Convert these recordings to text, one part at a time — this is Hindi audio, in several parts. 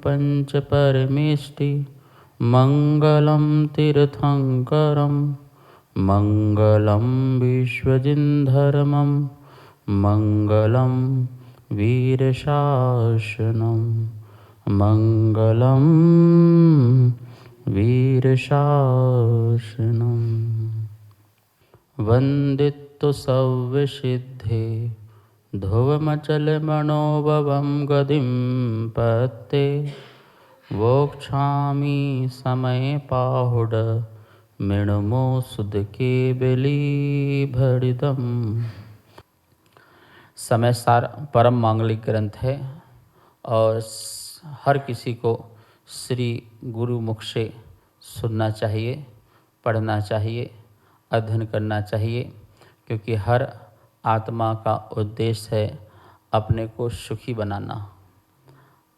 पंच परमेष्टि मंगलम तीर्थंकरम मंगलम विश्वजिन्धर्मम मंगलम वीरशासनम मंगलम वीरशासनम। वंदितो सव्यसिद्धे ध्रुवमचलमनोभवं गतिं पत्ते वोक्षामि समय पाहुड मृणमो सुध के बलिभरितम। समय सार परम मांगलिक ग्रंथ है और हर किसी को श्री गुरु मुख से सुनना चाहिए, पढ़ना चाहिए, अध्ययन करना चाहिए, क्योंकि हर आत्मा का उद्देश्य है अपने को सुखी बनाना,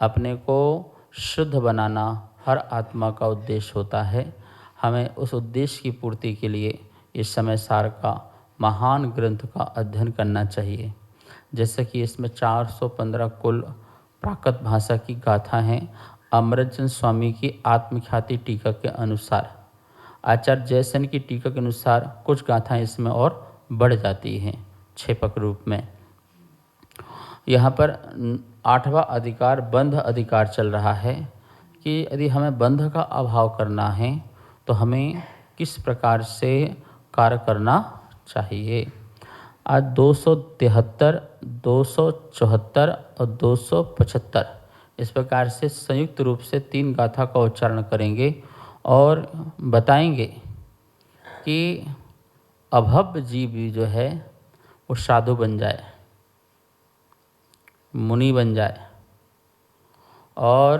अपने को शुद्ध बनाना हर आत्मा का उद्देश्य होता है। हमें उस उद्देश्य की पूर्ति के लिए इस समय सार का महान ग्रंथ का अध्ययन करना चाहिए। जैसे कि इसमें 415 कुल प्राकृत भाषा की गाथा हैं। अमृतचंद स्वामी की आत्मख्याति टीका के अनुसार, आचार्य जयसेन की टीका के अनुसार कुछ गाथाएं इसमें और बढ़ जाती हैं छेपक रूप में। यहाँ पर 8वां अधिकार बंध अधिकार चल रहा है कि यदि हमें बंध का अभाव करना है तो हमें किस प्रकार से कार्य करना चाहिए। आज 273, 274 और 275 इस प्रकार से संयुक्त रूप से 3 गाथा का उच्चारण करेंगे और बताएंगे कि अभव्य जीव जो है वो साधु बन जाए, मुनि बन जाए और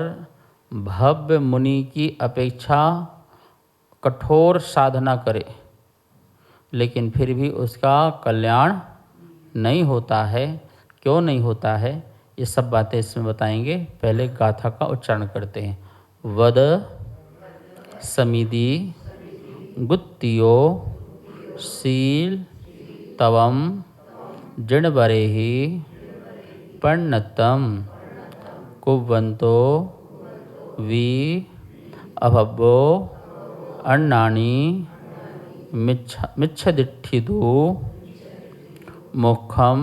भव्य मुनि की अपेक्षा कठोर साधना करे, लेकिन फिर भी उसका कल्याण नहीं होता है। क्यों नहीं होता है, ये सब बातें इसमें बताएंगे। पहले गाथा का उच्चारण करते हैं। वद समिधि गुत्तियो शील तवम जृणवरेहि पर्णतम कुवंतो वि अभवो अन्नानि मिच्छदिठिदु मुखम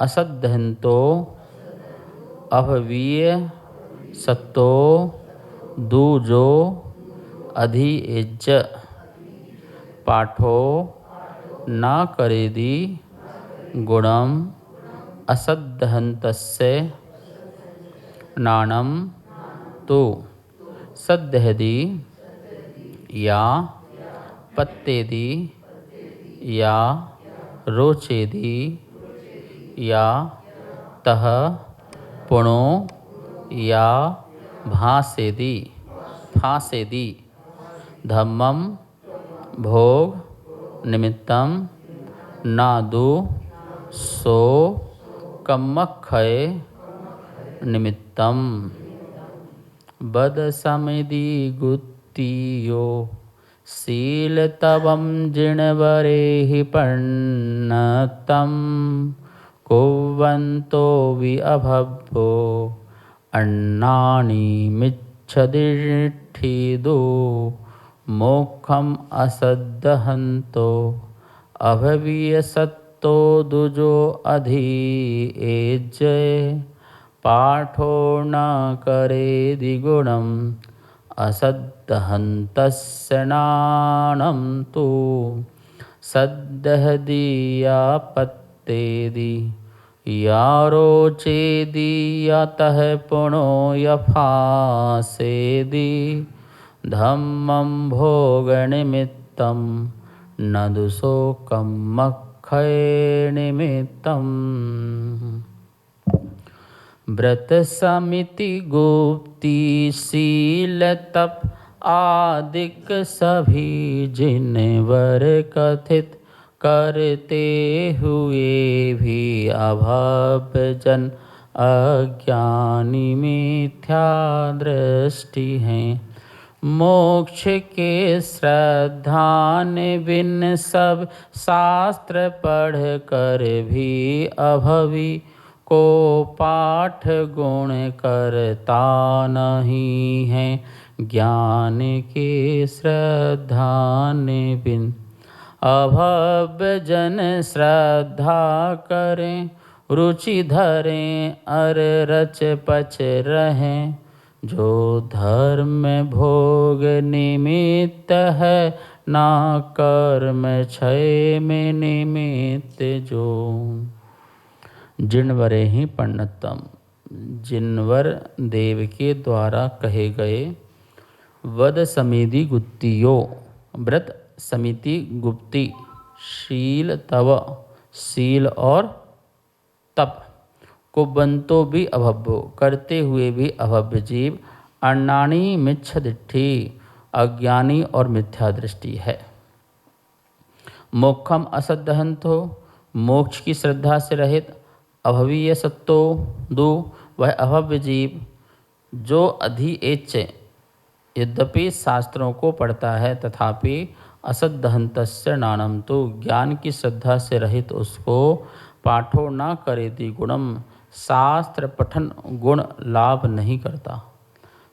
असदहंतो अभवीय सत्तो दूजो अधिएज पाठो न करेदि गुणम असदहंतस्य नाणम तो सदहदि या पत्तेदि या रोचेदि या तह पुणो या भासेदि फासेदि धम्मम भोग निमित्तम नादु सो कम्मक्षय निमित्तम। बद समिधि गुत्तियो शील तवम जिणवरेहि पर्णतम कुवंतो वि अभवो अन्नानि मिच्छदिठिदो मोक्षम असदहंतो अभवीय सत्तो दुजो अधिएज पाठो न करेदि गुणम असदहन्तस्य नाणं तु सदहदि या पत्तेदि या रोचेदि या तह पुणो या फासेदि धम्मं भोगनिमित्तं न दुशोकं मक्षय निमित्तम्। व्रत समिति गुप्ति शील तप आदिक सभी जिनवर कथित करते हुए भी अभव्य जन अज्ञानी मिथ्या दृष्टि हैं। मोक्ष के श्रद्धान बिन सब शास्त्र पढ़ कर भी अभवी को पाठ गुण करता नहीं है, ज्ञान के श्रद्धा बिन। अभव्य जन श्रद्धा करें, रुचि धरें अर रच पच रहें। जो धर्म भोग निमित्त है, ना कर्म क्षय में निमित्त जो। जिनवरे ही पंडितम, जिनवर देव के द्वारा कहे गए वद समिति गुत्तियो, व्रत समिति गुप्ति, शील तव, शील और तप को बंतो भी अभव्यो, करते हुए भी अभव्य जीव, अन्नाणी मिच्छदिट्ठी, अज्ञानी और मिथ्या दृष्टि है। मोक्षम असदहंतो, मोक्ष की श्रद्धा से रहित, अभवीय सत्तो दो, वह अभव्य जीव जो अधिएच्छ यद्यपि शास्त्रों को पढ़ता है तथापि असदहंतस्य नानम, तो ज्ञान की श्रद्धा से रहित उसको पाठो न करेति गुणम, शास्त्र पठन गुण लाभ नहीं करता।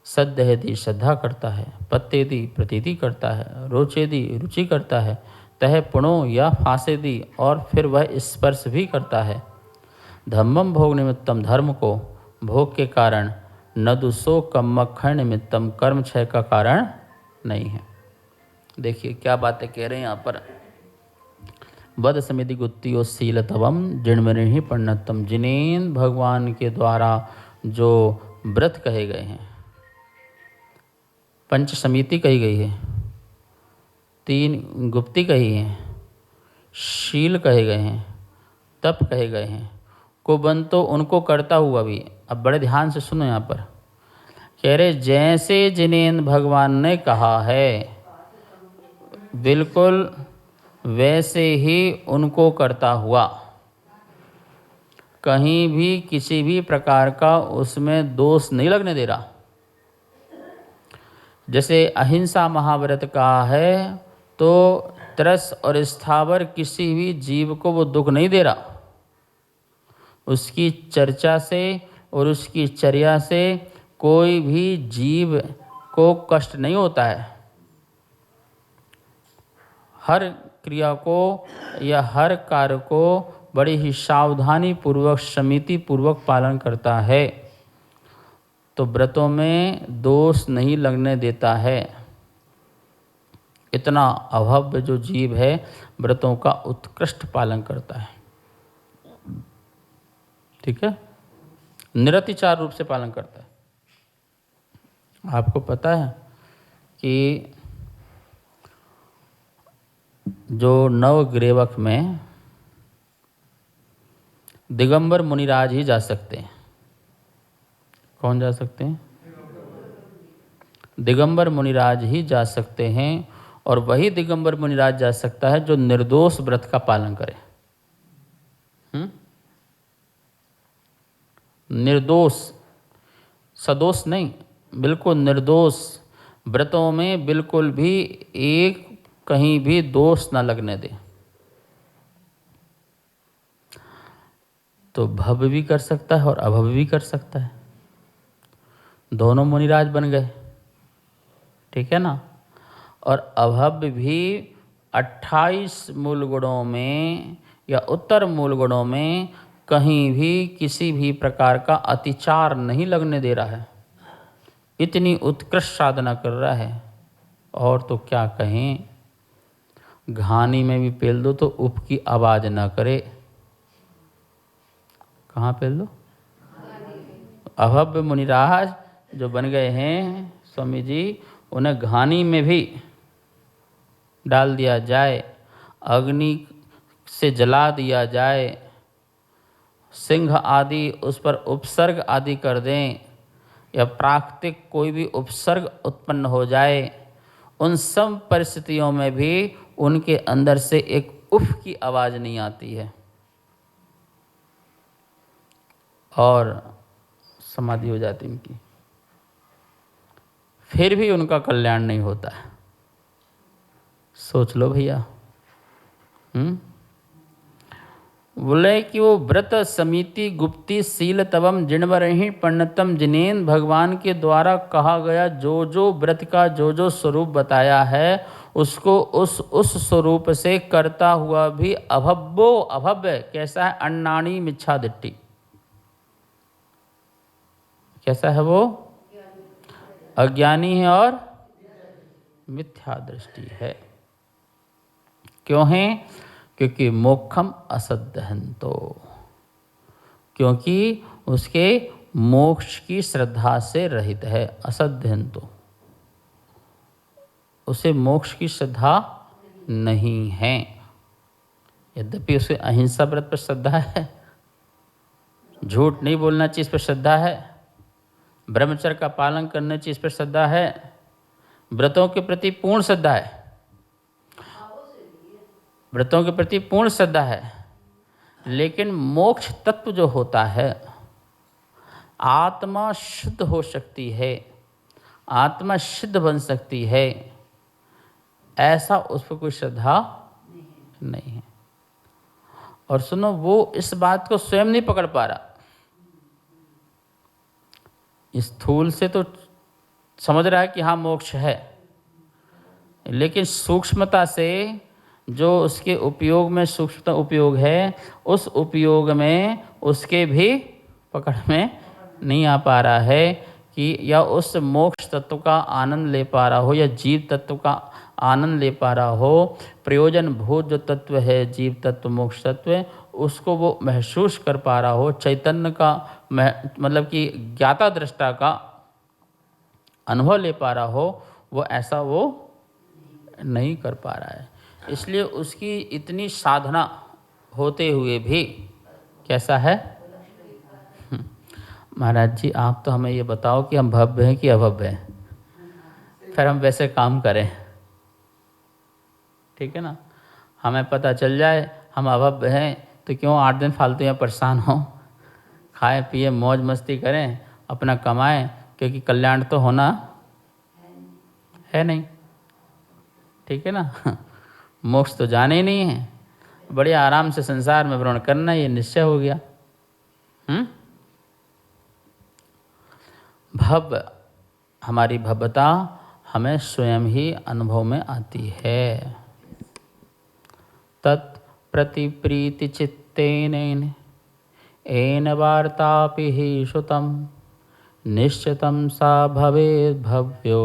सद्यति श्रद्धा करता है, पत्येति प्रतीति करता है, रोचेति रुचि करता है, तह पुणो या फांसेति और फिर वह स्पर्श भी करता है। धम्मम भोग निमित्तम, धर्म को भोग के कारण, न दुसो कम्मक्षण निमित्तम, कर्म क्षय का कारण नहीं है। देखिए क्या बातें कह रहे हैं यहाँ पर। वद समिति गुत्तियो शीलतवम जिणमणि पंडितम, जिनेन भगवान के द्वारा जो व्रत कहे गए हैं, पंच समिति कही गई है, 3 गुप्ती कही है, शील कहे गए हैं, तप कहे गए हैं, को बन तो उनको करता हुआ भी। अब बड़े ध्यान से सुनो यहाँ पर, कह रहे जैसे जिनेन भगवान ने कहा है बिल्कुल वैसे ही उनको करता हुआ, कहीं भी किसी भी प्रकार का उसमें दोष नहीं लगने दे रहा। जैसे अहिंसा महाव्रत का है तो तरस और स्थावर किसी भी जीव को वो दुख नहीं दे रहा। उसकी चर्चा से और उसकी चर्या से कोई भी जीव को कष्ट नहीं होता है। हर क्रिया को या हर कार्य को बड़ी ही सावधानी पूर्वक समिति पूर्वक पालन करता है, तो व्रतों में दोष नहीं लगने देता है। इतना अभव्य जो जीव है व्रतों का उत्कृष्ट पालन करता है। ठीक है, निरतिचार रूप से पालन करता है। आपको पता है कि जो नवग्रेवक में दिगंबर मुनिराज ही जा सकते हैं। कौन जा सकते हैं? दिगंबर मुनिराज ही जा सकते हैं, और वही दिगंबर मुनिराज जा सकता है जो निर्दोष व्रत का पालन करे। निर्दोष, सदोष नहीं, बिल्कुल निर्दोष व्रतों में बिल्कुल भी एक कहीं भी दोष न लगने दे। तो भव्य भी कर सकता है और अभव्य भी कर सकता है। दोनों मुनिराज बन गए, ठीक है ना। और अभव्य भी 28 मूल गुणों में या उत्तर मूल गुणों में कहीं भी किसी भी प्रकार का अतिचार नहीं लगने दे रहा है। इतनी उत्कृष्ट साधना कर रहा है। और तो क्या कहें, घानी में भी पेल दो तो उप की आवाज़ ना करे। कहाँ पेल दो? अभव्य मुनिराज जो बन गए हैं स्वामी जी, उन्हें घानी में भी डाल दिया जाए, अग्नि से जला दिया जाए, सिंह आदि उस पर उपसर्ग आदि कर दें, या प्राकृतिक कोई भी उपसर्ग उत्पन्न हो जाए, उन सब परिस्थितियों में भी उनके अंदर से एक उफ की आवाज़ नहीं आती है और समाधि हो जाती उनकी। फिर भी उनका कल्याण नहीं होता है। सोच लो भैया। बोले कि वो व्रत समिति गुप्ती शील तवम जिणवरहि पंडितम जिनेन, भगवान के द्वारा कहा गया जो जो व्रत का जो जो स्वरूप बताया है उसको उस स्वरूप से करता हुआ भी अभव्यो अभव्य कैसा है, अन्नाणी मिच्छा दिट्ठी, कैसा है वो, अज्ञानी है और मिथ्या दृष्टि है। क्यों है? क्योंकि मोक्षम असदहंतो, क्योंकि उसके मोक्ष की श्रद्धा से रहित है। असदहंतो, उसे मोक्ष की श्रद्धा नहीं है। यद्यपि उसे अहिंसा व्रत पर श्रद्धा है, झूठ नहीं बोलना चाहिए इस पर श्रद्धा है, ब्रह्मचर्य का पालन करना चाहिए इस पर श्रद्धा है, व्रतों के प्रति पूर्ण श्रद्धा है, व्रतों के प्रति पूर्ण श्रद्धा है। लेकिन मोक्ष तत्व जो होता है, आत्मा शुद्ध हो सकती है, आत्मा सिद्ध बन सकती है, ऐसा उस पर कोई श्रद्धा नहीं है। और सुनो, वो इस बात को स्वयं नहीं पकड़ पा रहा। स्थूल से तो समझ रहा है कि हाँ मोक्ष है, लेकिन सूक्ष्मता से जो उसके उपयोग में सूक्ष्मता उपयोग है, उस उपयोग में उसके भी पकड़ में नहीं आ पा रहा है कि या उस मोक्ष तत्व का आनंद ले पा रहा हो, या जीव तत्व का आनंद ले पा रहा हो। प्रयोजन भूत जो तत्व है, जीव तत्व मोक्ष तत्व, उसको वो महसूस कर पा रहा हो, चैतन्य का मतलब कि ज्ञाता दृष्टा का अनुभव ले पा रहा हो, वो ऐसा वो नहीं कर पा रहा है। इसलिए उसकी इतनी साधना होते हुए भी कैसा है? महाराज जी आप तो हमें ये बताओ कि हम भव्य हैं कि अभव्य हैं, फिर हम वैसे काम करें, ठीक है ना। हमें पता चल जाए हम अभव्य हैं तो क्यों 8 दिन फालतू यहाँ परेशान हो, खाएं पिए मौज मस्ती करें, अपना कमाएं, क्योंकि कल्याण तो होना है नहीं, ठीक है ना। मोक्ष तो जाने ही नहीं है, बड़े आराम से संसार में भ्रमण करना ये निश्चय हो गया। भव्य, हमारी भव्यता हमें स्वयं ही अनुभव में आती है। तत् प्रति प्रीति चित्तेन एन वार्तापि हि श्रुतं, निश्चितं सा भवेद् भव्यो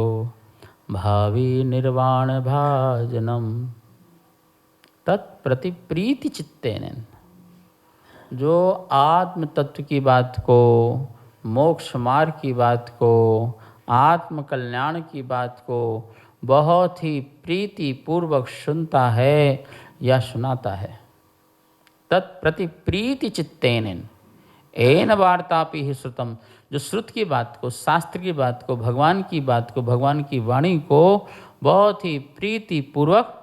भावी निर्वाण भाजनम। तत्प्रति प्रीति चित्तेन, जो आत्म तत्व की बात को, मोक्ष मार्ग की बात को, आत्म कल्याण की बात को बहुत ही प्रीति पूर्वक सुनता है या सुनाता है। तत्प्रति प्रीति चित्तेन एन वार्तापि हि श्रुतम, जो श्रुत की बात को, शास्त्र की बात को, भगवान की बात को, भगवान की वाणी को बहुत ही प्रीति पूर्वक,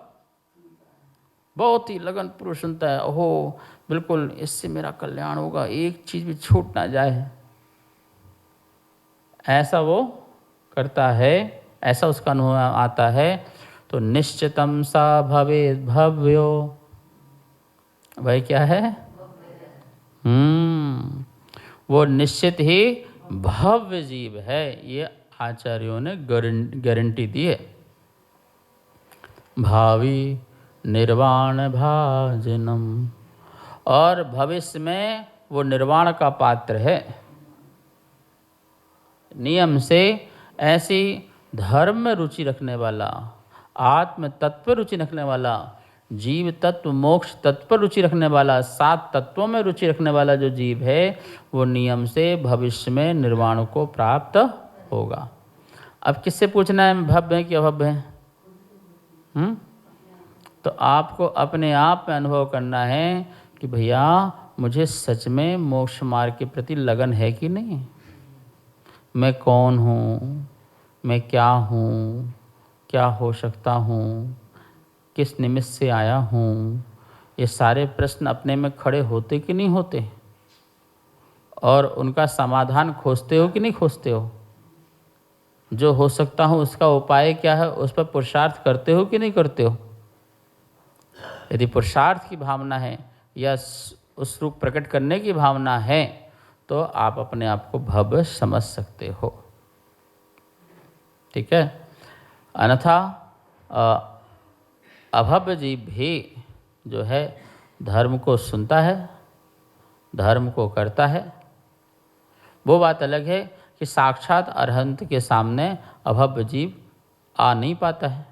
बहुत ही लगन पूर्वक सुनता है। ओहो बिल्कुल इससे मेरा कल्याण होगा, एक चीज़ भी छूट ना जाए, ऐसा वो करता है, ऐसा उसका अनुभव आता है। तो निश्चितम सा भवेद् भव्यो, वह क्या है? वो निश्चित ही भव्य जीव है, ये आचार्यों ने गारंटी दी है। भावी निर्वाण भाजनम, और भविष्य में वो निर्वाण का पात्र है। नियम से ऐसी धर्म में रुचि रखने वाला, आत्म तत्व रुचि रखने वाला, जीव तत्व मोक्ष तत्व पर रुचि रखने वाला, 7 तत्वों में रुचि रखने वाला जो जीव है, वो नियम से भविष्य में निर्वाण को प्राप्त होगा। अब किससे पूछना है भव्य है कि अभव्य है? तो आपको अपने आप में अनुभव करना है कि भैया मुझे सच में मोक्ष मार्ग के प्रति लगन है कि नहीं, मैं कौन हूँ, मैं क्या हूँ, क्या हो सकता हूँ, किस निमित्त से आया हूँ, ये सारे प्रश्न अपने में खड़े होते कि नहीं होते, और उनका समाधान खोजते हो कि नहीं खोजते हो, जो हो सकता हूँ उसका उपाय क्या है उस पर पुरुषार्थ करते हो कि नहीं करते हो। यदि पुरुषार्थ की भावना है या उस रूप प्रकट करने की भावना है तो आप अपने आप को भव्य समझ सकते हो। ठीक है। अन्यथा अभव्य जीव भी जो है धर्म को सुनता है, धर्म को करता है। वो बात अलग है कि साक्षात अरहंत के सामने अभव्य जीव आ नहीं पाता है।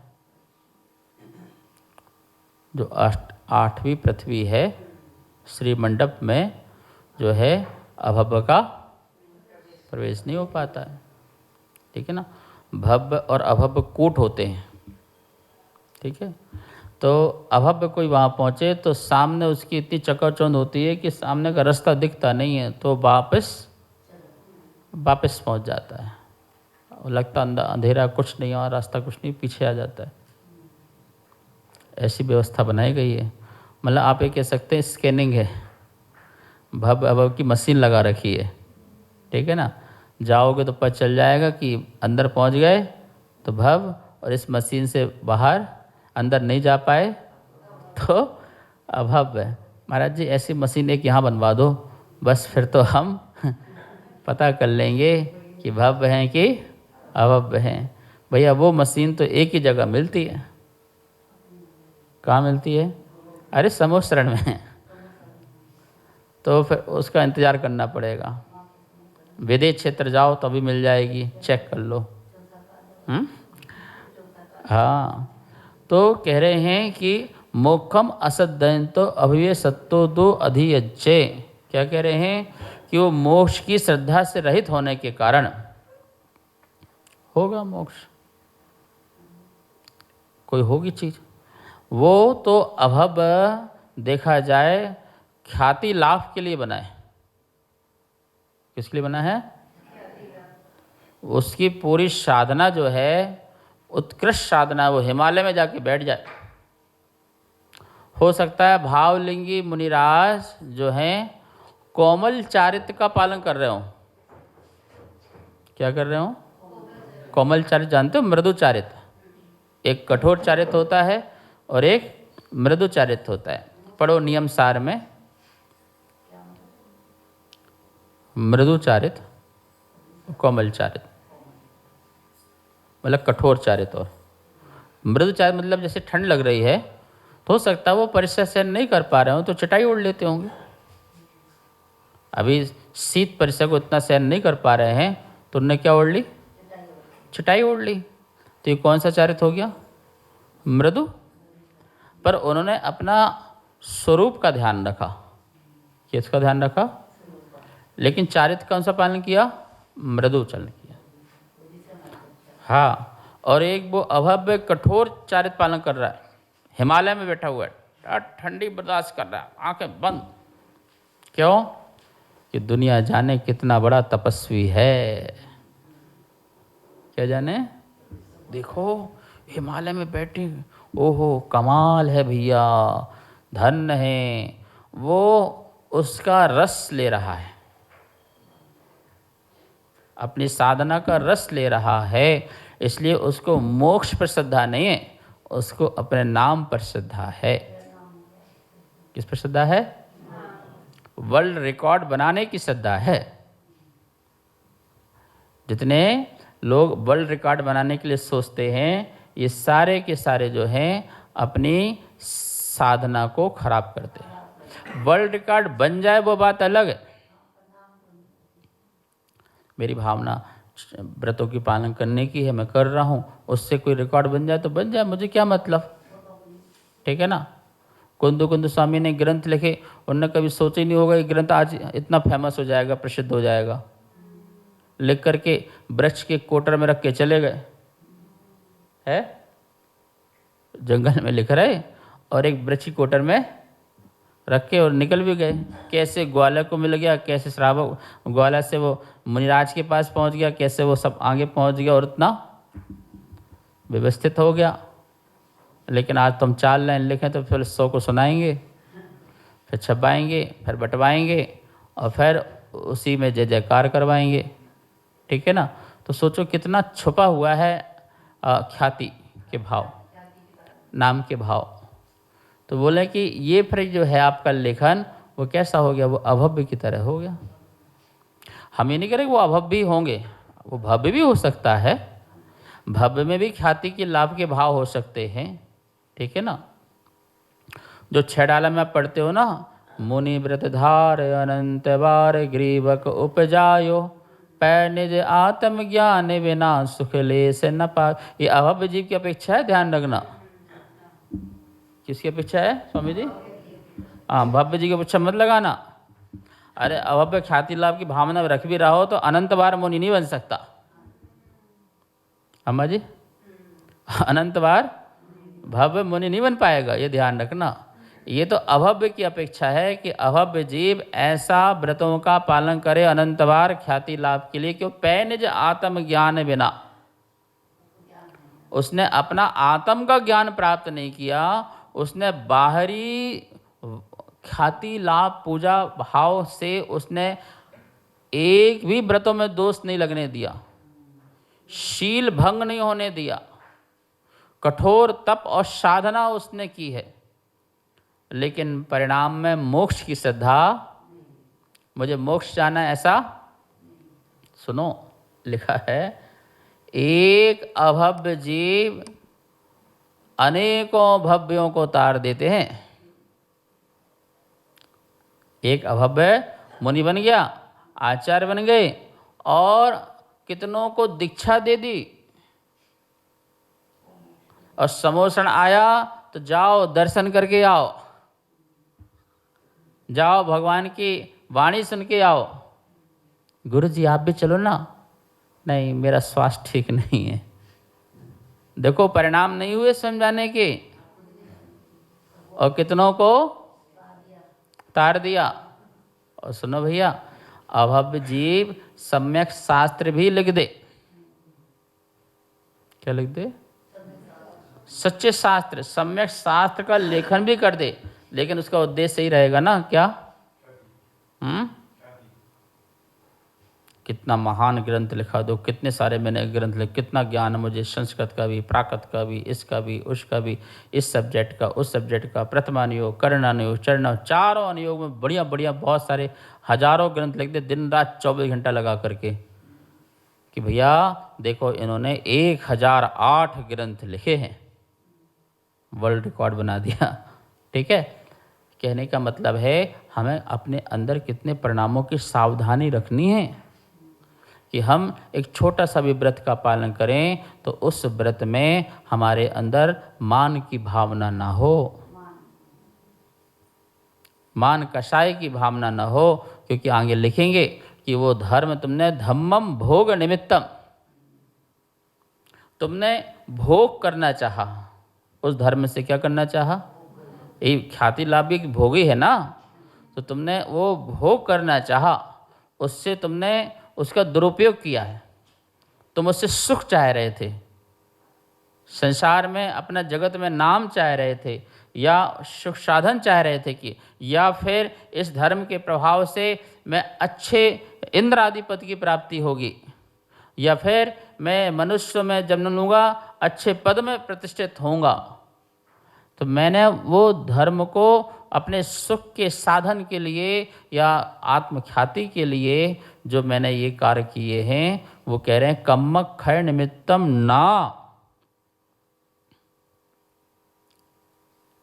जो 8वीं पृथ्वी है, श्री मंडप में जो है अभव्य का प्रवेश नहीं हो पाता है। ठीक है ना। भव्य और अभव्य कूट होते हैं। ठीक है। तो अभव्य कोई वहाँ पहुँचे तो सामने उसकी इतनी चकाचौंध होती है कि सामने का रास्ता दिखता नहीं है, तो वापस पहुँच जाता है। लगता अंधेरा कुछ नहीं और रास्ता कुछ नहीं, पीछे आ जाता है। ऐसी व्यवस्था बनाई गई है। मतलब आप ये कह सकते हैं स्कैनिंग है, भव्य अभव्य की मशीन लगा रखी है। ठीक है ना। जाओगे तो पता चल जाएगा कि अंदर पहुंच गए तो भव्य, और इस मशीन से बाहर अंदर नहीं जा पाए तो अभव्य। महाराज जी ऐसी मशीन एक यहाँ बनवा दो, बस फिर तो हम पता कर लेंगे कि भव्य हैं कि अभव्य हैं। भैया वो मशीन तो एक ही जगह मिलती है। कहाँ मिलती है? अरे समोसरण में। तो फिर उसका इंतज़ार करना पड़ेगा। विदेश क्षेत्र जाओ तो अभी मिल जाएगी, चेक कर लो। हाँ। तो कह रहे हैं कि मोक्षम असदयंतो अभिवे सत्तो दो अधियज्जे। क्या कह रहे हैं कि वो मोक्ष की श्रद्धा से रहित होने के कारण होगा मोक्ष, कोई होगी चीज। वो तो अभव्य देखा जाए ख्याति लाभ के लिए बना है। किसके लिए बना है? उसकी पूरी साधना जो है उत्कृष्ट साधना, वो हिमालय में जाके बैठ जाए। हो सकता है भावलिंगी मुनिराज जो हैं कोमल चारित्र का पालन कर रहे हो। क्या कर रहे हो? कोमल चारित्र जानते हो? मृदु चारित्र। एक कठोर चारित्र होता है और एक मृदु चारित्र होता है। पढ़ो नियम सार में। मृदु चारित्र, कोमल चारित्र मतलब कठोर चारित्र। और मृदु चारित्र मतलब जैसे ठंड लग रही है तो हो सकता है वो परिसर सहन नहीं कर पा रहे हो तो चटाई ओढ़ लेते होंगे। अभी शीत परिसर को इतना सहन नहीं कर पा रहे हैं तो उन्होंने क्या ओढ़ ली? चटाई ओढ़ ली। तो ये कौन सा चारित्र हो गया? मृदु। पर उन्होंने अपना स्वरूप का ध्यान रखा। किसका ध्यान रखा? लेकिन चारित्र कौन सा पालन किया? मृदु चलन किया। हाँ। और एक वो अभव्य कठोर चारित्र पालन कर रहा है, हिमालय में बैठा हुआ है, ठंडी बर्दाश्त कर रहा है, आंखें बंद। क्यों? कि दुनिया जाने कितना बड़ा तपस्वी है। क्या जाने? देखो हिमालय में बैठी, ओहो कमाल है भैया, धन्य है। वो उसका रस ले रहा है, अपनी साधना का रस ले रहा है। इसलिए उसको मोक्ष पर श्रद्धा नहीं है, उसको अपने नाम पर श्रद्धा है। किस पर श्रद्धा है? वर्ल्ड रिकॉर्ड बनाने की श्रद्धा है। जितने लोग वर्ल्ड रिकॉर्ड बनाने के लिए सोचते हैं, ये सारे के सारे जो हैं अपनी साधना को खराब करते हैं। वर्ल्ड रिकॉर्ड बन जाए वो बात अलग है। मेरी भावना व्रतों की पालन करने की है, मैं कर रहा हूँ, उससे कोई रिकॉर्ड बन जाए तो बन जाए, मुझे क्या मतलब। ठीक है ना। कुंदू स्वामी ने ग्रंथ लिखे, उन्होंने कभी सोचा ही नहीं होगा ये ग्रंथ आज इतना फेमस हो जाएगा, प्रसिद्ध हो जाएगा। लिख करके वृक्ष के कोटर में रख के चले गए, है जंगल में लिख रहे, और एक वृक्ष की कोटर में रख के और निकल भी गए। कैसे ग्वाला को मिल गया, कैसे श्रावक ग्वाला से वो मुनिराज के पास पहुंच गया, कैसे वो सब आगे पहुंच गया और इतना व्यवस्थित हो गया। लेकिन आज तुम 4 लाइन लिखें तो फिर 100 को सुनाएंगे, फिर छपाएंगे, फिर बंटवाएंगे और फिर उसी में जय जयकार करवाएंगे। ठीक है ना। तो सोचो कितना छुपा हुआ है ख्याति के भाव, नाम के भाव। तो बोले कि ये फिर जो है आपका लेखन वो कैसा हो गया? वो अभव्य की तरह हो गया। हम ये नहीं कह रहे वो अभव्य ही होंगे, वो भव्य भी हो सकता है, भव्य में भी ख्याति के लाभ के भाव हो सकते हैं, ठीक है ना। जो 6 डाला में आप पढ़ते हो ना, मुनि व्रतधार अनंत बार ग्रीवक उपजायो, पै निज आत्मज्ञान बिना सुख ले से न पा। ये अभव्य जीव की अपेक्षा है, ध्यान रखना। किसकी अपेक्षा है स्वामी जी? हाँ, भव्य जी की अपेक्षा मत लगाना। अरे अभव्य ख्याति लाभ की भावना रख भी रहा हो तो अनंत बार मुनि नहीं बन सकता। अम्मा जी, अनंत बार भव्य मुनि नहीं बन पाएगा, ये ध्यान रखना। ये तो अभव्य की अपेक्षा है कि अभव्य जीव ऐसा व्रतों का पालन करे अनंत बार ख्याति लाभ के लिए कि पै निज आत्मज्ञान बिना, उसने अपना आत्म का ज्ञान प्राप्त नहीं किया, उसने बाहरी ख्याति लाभ पूजा भाव से उसने एक भी व्रतों में दोष नहीं लगने दिया, शील भंग नहीं होने दिया, कठोर तप और साधना उसने की है, लेकिन परिणाम में मोक्ष की श्रद्धा, मुझे मोक्ष जाना है ऐसा, सुनो लिखा है, एक अभव्य जीव अनेकों भव्यों को तार देते हैं। एक अभव्य मुनि बन गया, आचार्य बन गए और कितनों को दीक्षा दे दी, और समोषण आया तो जाओ दर्शन करके आओ, जाओ भगवान की वाणी सुन के आओ। गुरु जी आप भी चलो ना, नहीं मेरा स्वास्थ्य ठीक नहीं है। देखो परिणाम नहीं हुए समझाने के, और कितनों को तार दिया। और सुनो भैया, अभव्य जीव सम्यक शास्त्र भी लिख दे। क्या लिख दे? सच्चे शास्त्र, सम्यक शास्त्र का लेखन भी कर दे, लेकिन उसका उद्देश्य सही रहेगा ना। क्या? कितना महान ग्रंथ लिखा दो, कितने सारे मैंने ग्रंथ लिखे, कितना ज्ञान मुझे संस्कृत का भी, प्राकृत का भी, इसका भी, उसका भी, इस सब्जेक्ट का, उस सब्जेक्ट का, प्रथमानुयोग, करणानुयोग, चरण, चारों अनुयोग में बढ़िया बढ़िया बहुत सारे हजारों ग्रंथ लिख दे, दिन रात 24 घंटा लगा करके, कि भैया देखो इन्होंने 1008 ग्रंथ लिखे हैं, वर्ल्ड रिकॉर्ड बना दिया। ठीक है, कहने का मतलब है हमें अपने अंदर कितने परिणामों की सावधानी रखनी है कि हम एक छोटा सा भी व्रत का पालन करें तो उस व्रत में हमारे अंदर मान की भावना ना हो, मान कषाय की भावना ना हो, क्योंकि आगे लिखेंगे कि वो धर्म तुमने धम्मम भोग निमित्तम, तुमने भोग करना चाहा, उस धर्म से क्या करना चाहा? ये ख्याति लाभ भी भोगी है ना, तो तुमने वो भोग करना चाहा, उससे तुमने उसका दुरुपयोग किया है। तुम उससे सुख चाह रहे थे, संसार में अपना जगत में नाम चाह रहे थे, या सुख साधन चाह रहे थे कि, या फिर इस धर्म के प्रभाव से मैं अच्छे इंद्र आदि पद की प्राप्ति होगी, या फिर मैं मनुष्य में जन्म लूँगा अच्छे पद में प्रतिष्ठित होऊंगा। तो मैंने वो धर्म को अपने सुख के साधन के लिए या आत्मख्याति के लिए जो मैंने ये कार्य किए हैं, वो कह रहे हैं कम्मक खय निमित्तम ना।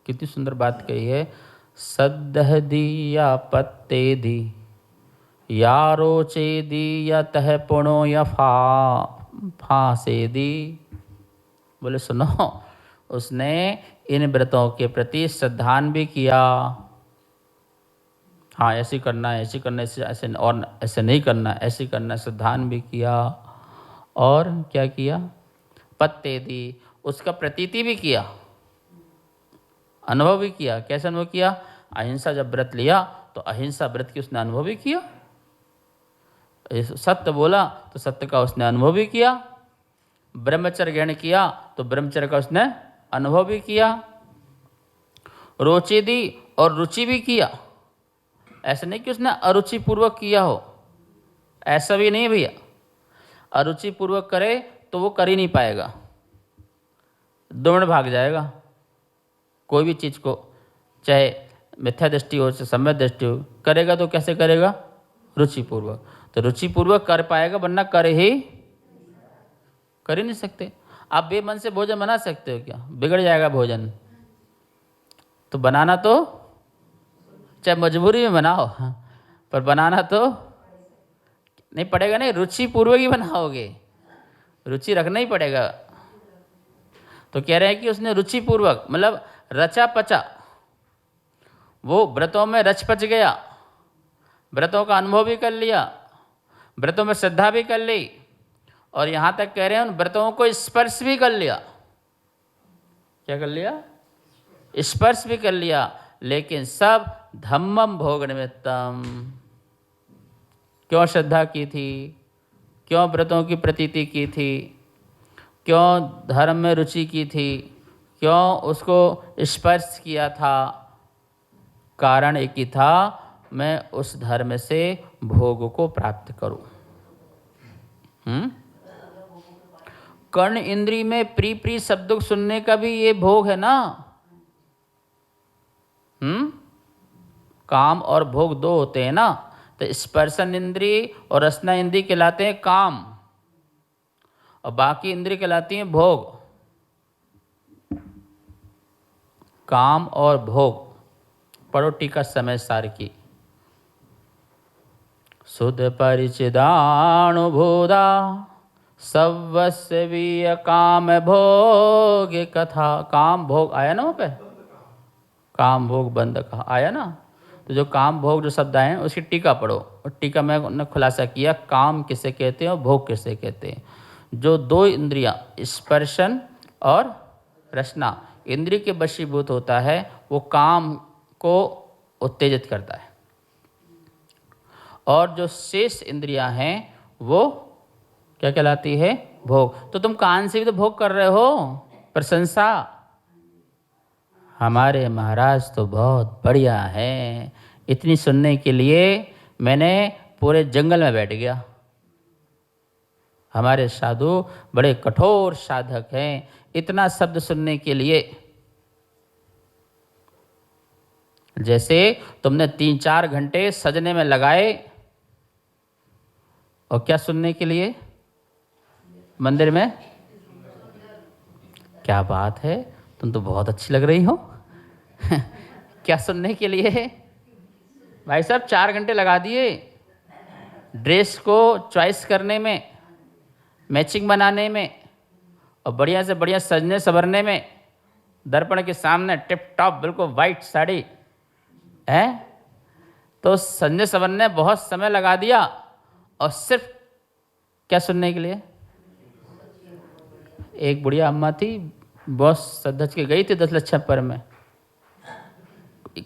कितनी सुंदर बात कही है, सद्दह दी या पत्ते दी, या रोचे दी या तह पुणो या फांसे दी। बोले सुनो, उसने इन व्रतों के प्रति श्रद्धान भी किया, हाँ ऐसे करना है, ऐसे करना, ऐसे और ऐसे नहीं करना, ऐसे करना, श्रद्धान भी किया। और क्या किया? पत्ते दी, उसका प्रतीति भी किया, अनुभव भी किया। कैसे अनुभव किया? अहिंसा जब व्रत लिया तो अहिंसा व्रत की उसने अनुभव भी किया, सत्य बोला तो सत्य का उसने अनुभव भी किया, ब्रह्मचर्य ग्रहण किया तो ब्रह्मचर्य का उसने अनुभव भी किया, रुचि दी और रुचि भी किया। ऐसा नहीं कि उसने अरुचि पूर्वक किया हो, ऐसा भी नहीं भैया। अरुचि पूर्वक करे तो वो कर ही नहीं पाएगा, 2 मिनट भाग जाएगा कोई भी चीज़ को, चाहे मिथ्या दृष्टि हो चाहे सम्यक दृष्टि हो, करेगा तो कैसे करेगा? रुचिपूर्वक। तो रुचिपूर्वक कर पाएगा, वरना कर ही नहीं सकते। आप बेमन से भोजन बना सकते हो क्या? बिगड़ जाएगा भोजन। तो बनाना तो चाहे मजबूरी में बनाओ, पर बनाना तो नहीं पड़ेगा। नहीं, रुचिपूर्वक ही बनाओगे, रुचि रखना ही पड़ेगा। तो कह रहे हैं कि उसने रुचिपूर्वक मतलब रचा पचा, वो व्रतों में रच पच गया, व्रतों का अनुभव भी कर लिया, व्रतों में श्रद्धा भी कर ली, और यहाँ तक कह रहे हैं उन व्रतों को स्पर्श भी कर लिया। क्या कर लिया? स्पर्श भी कर लिया। लेकिन सब धम्मम भोग निमित्तम। क्यों श्रद्धा की थी? क्यों व्रतों की प्रतीति की थी? क्यों धर्म में रुचि की थी? क्यों उसको स्पर्श किया था? कारण एक ही था, मैं उस धर्म से भोग को प्राप्त करूं। कर्ण इंद्री में प्रिय प्रिय शब्दों को सुनने का भी ये भोग है ना। काम और भोग दो होते हैं ना। तो स्पर्शन इंद्री और रसना इंद्री कहलाते हैं काम, और बाकी इंद्री कहलाती हैं भोग। काम और भोग। पढ़ो टीका समय सार की। शुद्ध परिचिदानुभूदा सवस्वीय काम भोग कथा। काम भोग आया ना वहाँ पे, काम भोग बंद कहा आया ना। तो जो काम भोग जो शब्द आए हैं उसकी टीका पढ़ो, और टीका में उन्होंने खुलासा किया काम किसे कहते हैं और भोग किसे कहते हैं। जो दो इंद्रियां स्पर्शन और रसना इंद्रिय के वशीभूत होता है, वो काम को उत्तेजित करता है, और जो शेष इंद्रियां हैं वो क्या कहलाती है? भोग। तो तुम कान से भी तो भोग कर रहे हो, प्रशंसा। हमारे महाराज तो बहुत बढ़िया हैं, इतनी सुनने के लिए मैंने पूरे जंगल में बैठ गया। हमारे साधु बड़े कठोर साधक हैं, इतना शब्द सुनने के लिए। जैसे तुमने 3-4 घंटे सजने में लगाए, और क्या सुनने के लिए? मंदिर में। क्या बात है, तुम तो बहुत अच्छी लग रही हो। क्या सुनने के लिए? भाई साहब 4 घंटे लगा दिए ड्रेस को चॉइस करने में, मैचिंग बनाने में, और बढ़िया से बढ़िया सजने संवरने में। दर्पण के सामने टिप टॉप बिल्कुल वाइट साड़ी है, तो सजने संवरने बहुत समय लगा दिया, और सिर्फ क्या सुनने के लिए? एक बुढ़िया अम्मा थी, बहुत सज के गई थी 10 लक्षण में।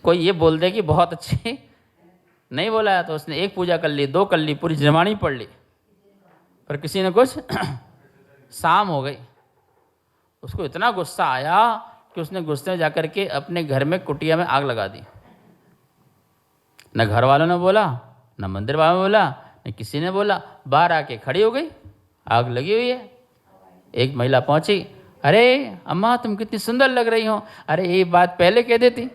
कोई ये बोल दे कि बहुत अच्छी नहीं बोला, तो उसने एक पूजा कर ली, 2 कर ली, पूरी जमानी पढ़ ली, पर किसी ने कुछ शाम हो गई। उसको इतना गुस्सा आया कि उसने गुस्से में जाकर के अपने घर में कुटिया में आग लगा दी। न घर वालों ने बोला, न मंदिर वालों ने बोला, न किसी ने बोला। बाहर आके खड़ी हो गई, आग लगी हुई है। एक महिला पहुंची, अरे अम्मा तुम कितनी सुंदर लग रही हो। अरे ये बात पहले कह देती,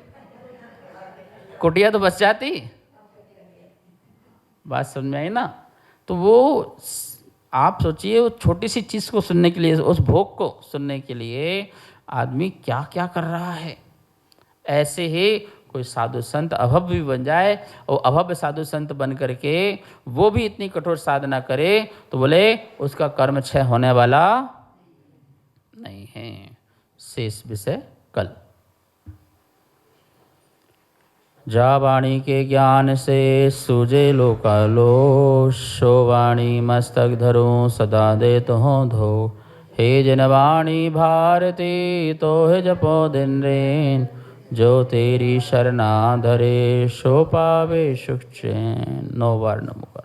कुटिया तो बच जाती। बात समझ में आई ना। तो वो आप सोचिए, वो छोटी सी चीज़ को सुनने के लिए, उस भोग को सुनने के लिए आदमी क्या क्या कर रहा है। ऐसे ही कोई साधु संत अभव्य भी बन जाए, और अभव्य साधु संत बन करके वो भी इतनी कठोर साधना करे, तो बोले उसका कर्म क्षय होने वाला नहीं है। शेष विषय कल। जा वाणी के ज्ञान से सूझे लोकालो, शो वाणी मस्तक धरो सदा दे तो धो। हे जनवाणी भारती तो हे जपो दिन रेन, जो तेरी शरणा धरे सो पावे सुख चैन। 9 बार नमो।